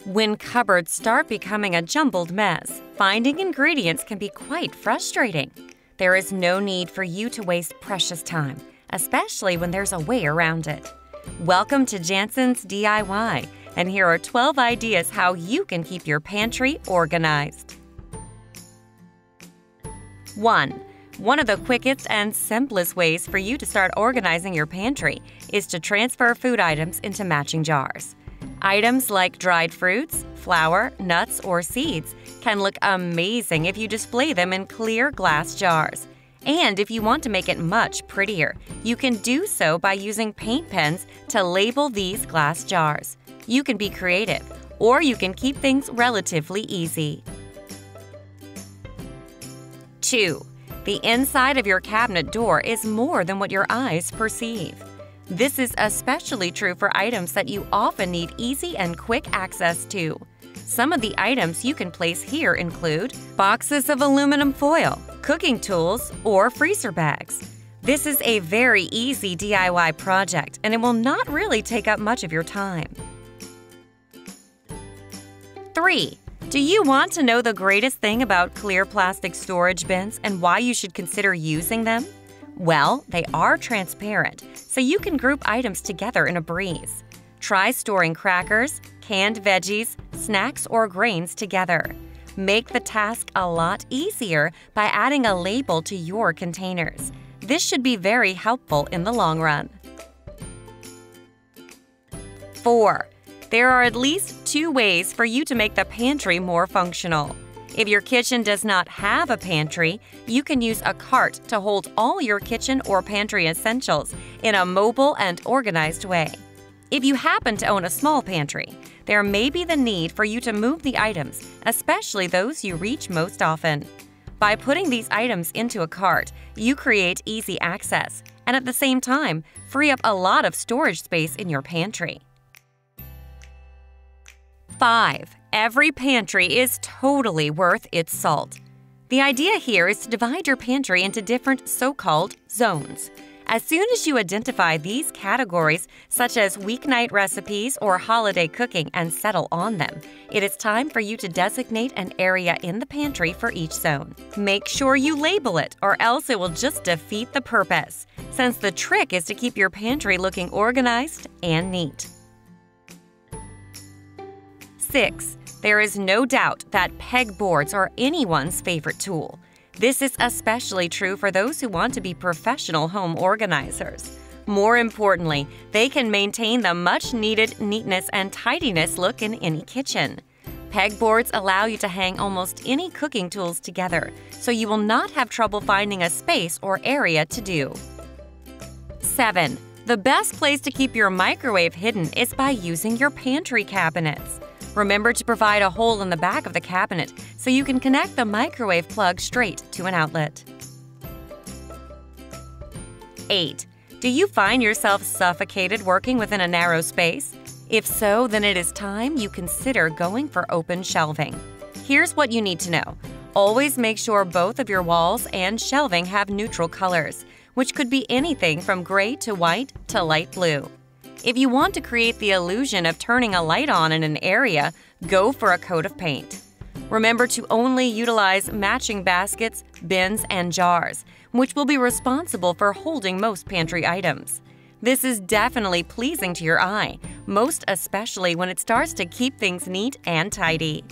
When cupboards start becoming a jumbled mess, finding ingredients can be quite frustrating. There is no need for you to waste precious time, especially when there's a way around it. Welcome to Jansen's DIY, and here are 12 ideas how you can keep your pantry organized. 1. One of the quickest and simplest ways for you to start organizing your pantry is to transfer food items into matching jars. Items like dried fruits, flour, nuts, or seeds can look amazing if you display them in clear glass jars. And if you want to make it much prettier, you can do so by using paint pens to label these glass jars. You can be creative, or you can keep things relatively easy. 2. The inside of your cabinet door is more than what your eyes perceive. This is especially true for items that you often need easy and quick access to. Some of the items you can place here include boxes of aluminum foil, cooking tools, or freezer bags. This is a very easy DIY project, and it will not really take up much of your time. 3. Do you want to know the greatest thing about clear plastic storage bins and why you should consider using them? Well, they are transparent, so you can group items together in a breeze. Try storing crackers, canned veggies, snacks, or grains together. Make the task a lot easier by adding a label to your containers. This should be very helpful in the long run. 4. There are at least 2 ways for you to make the pantry more functional. If your kitchen does not have a pantry, you can use a cart to hold all your kitchen or pantry essentials in a mobile and organized way. If you happen to own a small pantry, there may be the need for you to move the items, especially those you reach most often. By putting these items into a cart, you create easy access and at the same time free up a lot of storage space in your pantry. 5. Every pantry is totally worth its salt. The idea here is to divide your pantry into different so-called zones. As soon as you identify these categories, such as weeknight recipes or holiday cooking, and settle on them, it is time for you to designate an area in the pantry for each zone. Make sure you label it, or else it will just defeat the purpose, since the trick is to keep your pantry looking organized and neat. 6. There is no doubt that pegboards are anyone's favorite tool. This is especially true for those who want to be professional home organizers. More importantly, they can maintain the much-needed neatness and tidiness look in any kitchen. Pegboards allow you to hang almost any cooking tools together, so you will not have trouble finding a space or area to do. 7. The best place to keep your microwave hidden is by using your pantry cabinets. Remember to provide a hole in the back of the cabinet so you can connect the microwave plug straight to an outlet. 8. Do you find yourself suffocated working within a narrow space? If so, then it is time you consider going for open shelving. Here's what you need to know. Always make sure both of your walls and shelving have neutral colors, which could be anything from gray to white to light blue. If you want to create the illusion of turning a light on in an area, go for a coat of paint. Remember to only utilize matching baskets, bins, and jars, which will be responsible for holding most pantry items. This is definitely pleasing to your eye, most especially when it starts to keep things neat and tidy.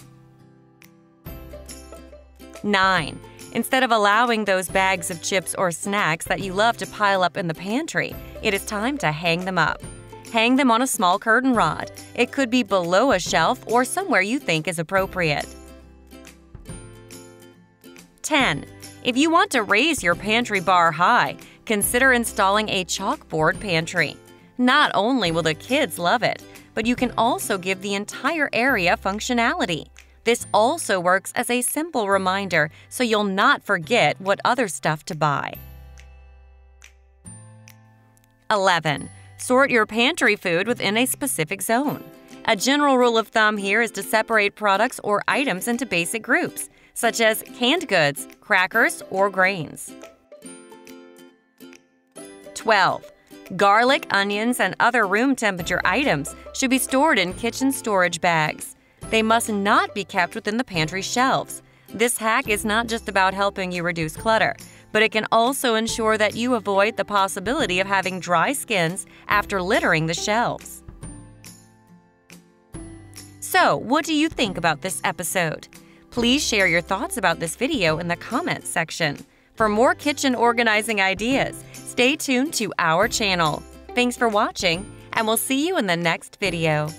9. Instead of allowing those bags of chips or snacks that you love to pile up in the pantry, it is time to hang them up. Hang them on a small curtain rod. It could be below a shelf or somewhere you think is appropriate. 10. If you want to raise your pantry bar high, consider installing a chalkboard pantry. Not only will the kids love it, but you can also give the entire area functionality. This also works as a simple reminder so you'll not forget what other stuff to buy. 11. Sort your pantry food within a specific zone. A general rule of thumb here is to separate products or items into basic groups, such as canned goods, crackers, or grains. 12. Garlic, onions, and other room temperature items should be stored in kitchen storage bags. They must not be kept within the pantry shelves. This hack is not just about helping you reduce clutter, but it can also ensure that you avoid the possibility of having dry skins after littering the shelves. So, what do you think about this episode? Please share your thoughts about this video in the comments section. For more kitchen organizing ideas, stay tuned to our channel. Thanks for watching, and we'll see you in the next video.